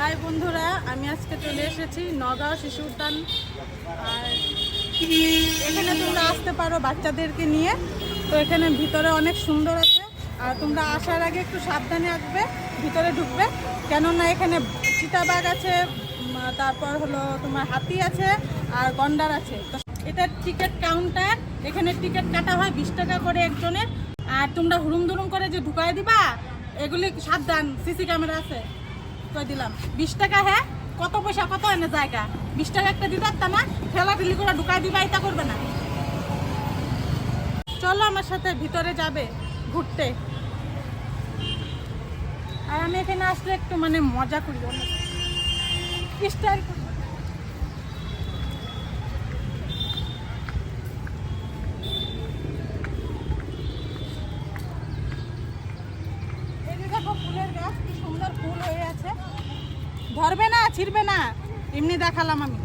High বন্ধুরা, আমি আজকে চলে এসেছি নগাঁও শিশু উদ্যান। আর এখানে তোমরা আসতে পারো বাচ্চাদেরকে নিয়ে। তো এখানে ভিতরে অনেক সুন্দর আছে, আর তোমরা আসার আগে একটু সাবধানে আসবে, ভিতরে ঢুকবে। কেননা এখানে চিতাবাঘ আছে, তারপর হলো তোমার হাতি আছে, আর গন্ডার আছে। তো এটা টিকিট কাউন্টার, এখানে টিকিট কাটা হয় 20 টাকা করে একজনের। আর তোমরা হুড়ুম দুরুম করে যে ঢুকাই দিবা, এগুলি সাবধান, সিসি ক্যামেরা আছে। কই দিলাম 20 টাকা। হ্যাঁ, কত পয়সা, কত এনে জায়গা 20 টাকা একটা দিতে পারতাম না? ঠেলাঠেলি করে ঢুকাই দিবা, এটা করবে না। চলো আমার সাথে ভিতরে যাবে ঘুরতে। আর আমি এখানে আসলে একটু মানে মজা করি, স্টাইল করি। এই যে দেখো ফুলের গাছ, কি সুন্দর ফুল হয়ে আছে। ধরবে না, ছিড়বে না, এমনি দেখালাম আমি।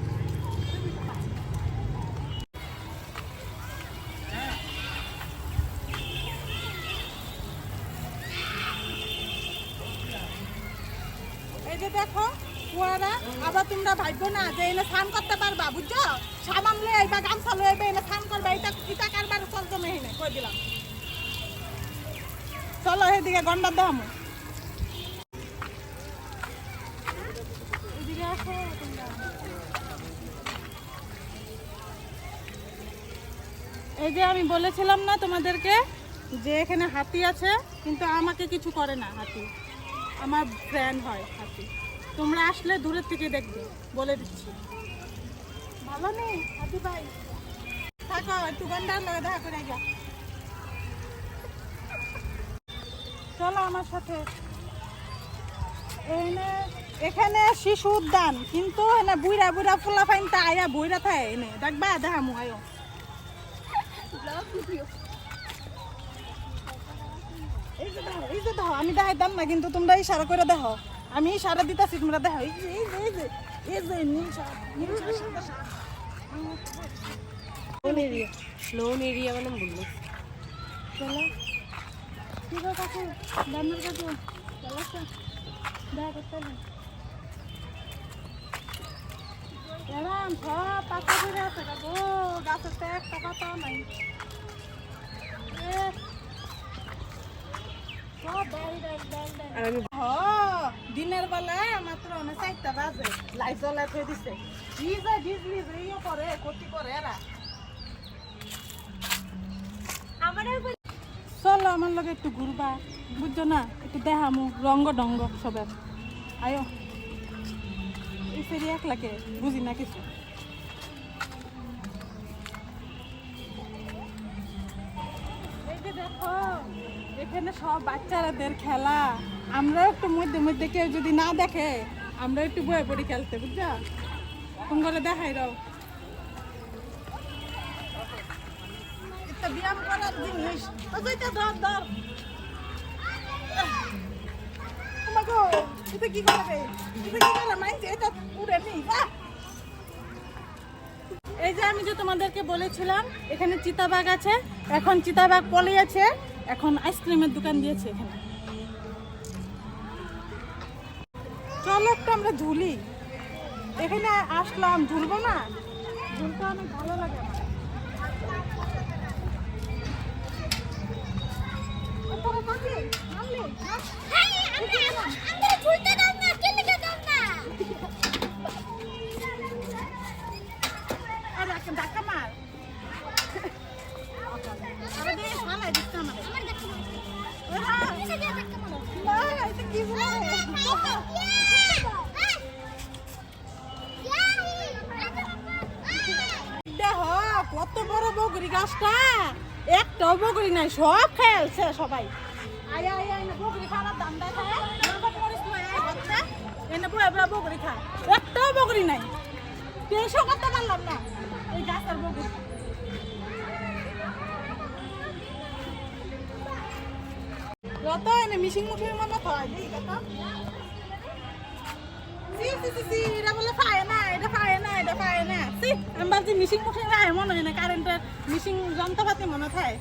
এই যে দেখো কুয়ারা। আবার তোমরা ভাববো না যে এনে স্নান করতে পারবা, বুঝছো? সাবান লয়ে আইবা, গামছা লয়ে আইবা, এনে স্নান করবা, এটা কারবার চলতো না। এনে কই দিলাম। চলো এদিকে গন্ডার দাম। এদিকে আসো তোমরা। এই যে আমি বলেছিলাম না তোমাদেরকে যে এখানে হাতি আছে, কিন্তু আমাকে কিছু করে না হাতি, আমার ফ্রেন্ড হয় হাতি। তোমরা আসলে দূরের থেকে দেখবে, বলে দিচ্ছি। ভালো নেই হাতি ভাই, থাকো একটু গন্ডার লগে দেখা করে গা। চলো আমার সাথে। এখানে শিশু উদ্যান, কিন্তু এনে বুইরা বুইরা ফুলা ফাইনটা আয়া বইরা থাকে। এনে দেখবা, দেখামু আয়ো। এই যে দেখো, এই যে দেখো, আমি দেখাইতাম না, কিন্তু তোমরা ইশারা করে দেখো। আমি ইশারা দিতেছি, তোমরা দেখো। এই যে এই যে এই যে এই যে নীল শাক, নীল শাক, সাদা শাক। লোন এরিয়া মানে বললো। চলো ঠিক আছে কাকু, দামের কাকু, চলো দেখা করতে হবে। এরম সব পাতা ধরে আছে কাকু, গাছের তো একটা পাতাও নাই। দিনের বেলায় মাত্র 4টা বাজে, লাইট জ্বলাই থয়ে দিছে। ক্ষতি করে এরা। চলো আমার লগে একটু ঘুরবা, বুঝছো না? একটু দেখামু রঙ্গ ডঙ্গ সবের। আয়ো, এই ফেরি এক লাগে, বুঝি না কিছু। এই যে দেখো, এখানে সব বাচ্চাদের খেলা। আমরা একটু মধ্যে মধ্যে, কেউ যদি না দেখে আমরা একটু বয়ে পড়ি খেলতে, বুঝছো? তোমাকে দেখাই দাও, একটা ব্যায়াম করার জিনিস। ধর ধর, তোমাকে এটা কি করবে? এটা কি করে মাইছে? এটা উড়ে নি। এই যে আমি যে তোমাদেরকে বলেছিলাম এখানে চিতাবাঘ আছে, এখন চিতাবাঘ পলিয়েছে, এখন আইসক্রিমের দোকান দিয়েছে এখানে। চলো একটু আমরা ঝুলি। এখানে আসলাম, ঝুলবো না? ঝুলতে অনেক ভালো লাগে আমার। ধাক্কা মার, কত বড় বগরি গাছটা, একটাও বগরি নাই, সব খেলছে সবাই। আয়া আয়া এনে বগরি খাওয়ার দাম দেয়, এনে বয়ে বয়ে বগরি খা, একটাও বগরি নাই। টেনশন করতে পারলাম না এই গাছের বগরি। কত এনে মিশিং মুশিং মনে হয় কত। এটা বলে পায় না, এটা পায় না, এটা পায় না। আমি ভাবছি মিশিং মুশিং রায় মনে হয় না, কারেন্টের মিশিং যন্ত্রপাতি মনে হয়।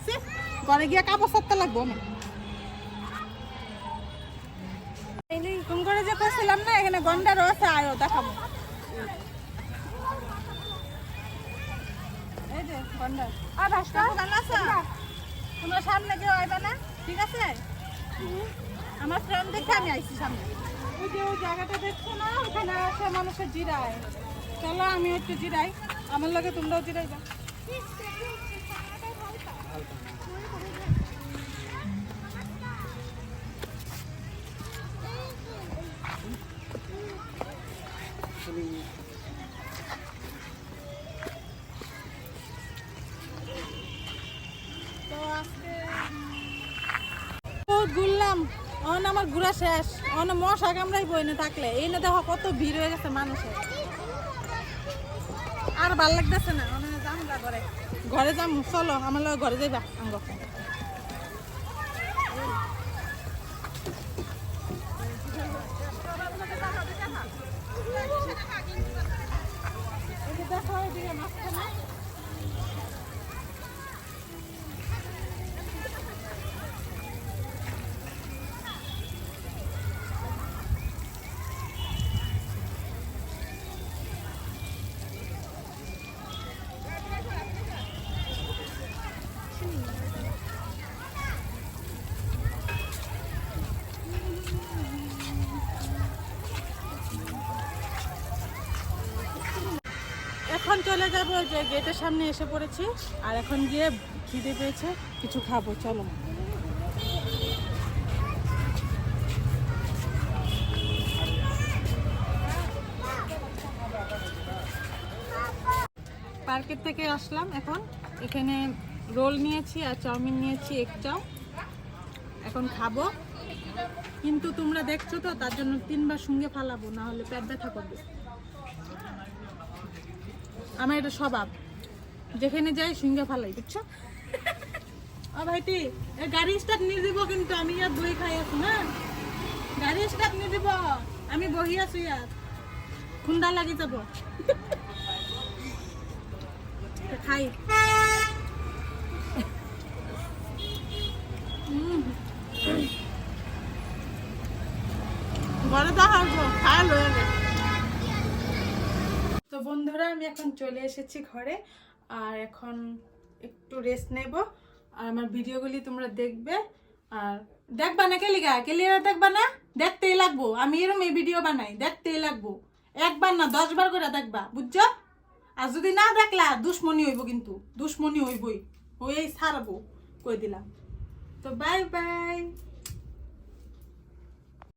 ঘরে গিয়ে কাপড় সারতে লাগবো না। তুমি করে যে করছিলাম না এখানে গন্ডারও আছে, আয়ো দেখাবো। এই যে গন্ডার। আর ভাস্কর ভালো আছো? তোমরা সামনে কেউ আইবা না, ঠিক আছে? আমার ফ্রেন্ড দেখে আমি আইছি সামনে। ওই যে ওই জায়গাটা দেখছো না, ওখানে আছে মানুষের জিরায়। চলো আমি একটু জিরাই, আমার লগে তোমরাও জিরাইবা। তো আজকে বহুত ঘুরলাম, অন আমার ঘুরা শেষ। অন মশা কামড়াই বই না থাকলে এই না দেখো কত ভিড় হয়ে গেছে মানুষের। আর ভাল লাগতেছে না, যাম যা ঘরে, ঘরে যাম। চলো আমার লগে ঘরে যাইবা আঙ্গ। দেখো এদিকে মাঝখানে এখন চলে যাবো, যে গেটের সামনে এসে পড়েছি। আর এখন গিয়ে খিদে পেয়েছে, কিছু খাবো, চলো। পার্কের থেকে আসলাম এখন, এখানে রোল নিয়েছি আর চাউমিন নিয়েছি, এক চাও। এখন খাবো, কিন্তু তোমরা দেখছো তো, তার জন্য 3বার সঙ্গে ফালাবো, না হলে পেট ব্যথা করবে। আমার এটা স্বভাব, যেখানে যাই সিঙ্গা ফালাই, বুঝছো? ও ভাইটি, গাড়ি স্টার্ট নিয়ে দিব, কিন্তু আমি আর দই খাই আছি না। গাড়ি স্টার্ট নিয়ে দিব, আমি বহি আছি আর খুন্দা লাগি যাব। খাই ঘরে তো আসবো, খাই লয়ে গে। তো বন্ধুরা, আমি এখন চলে এসেছি ঘরে, আর এখন একটু রেস্ট নেব। আর আমার ভিডিওগুলি তোমরা দেখবে, আর দেখবা না কেলিগা কেলিগা দেখবা না, দেখতেই লাগবো। আমি এরকম এই ভিডিও বানাই, দেখতেই লাগবো। একবার না 10 বার করে দেখবা, বুঝছো? আর যদি না দেখলা দুশ্মনী হইব, কিন্তু দুশ্মনী হইবই, হয়েই ছাড়বো, কই দিলাম। তো বাই বাই।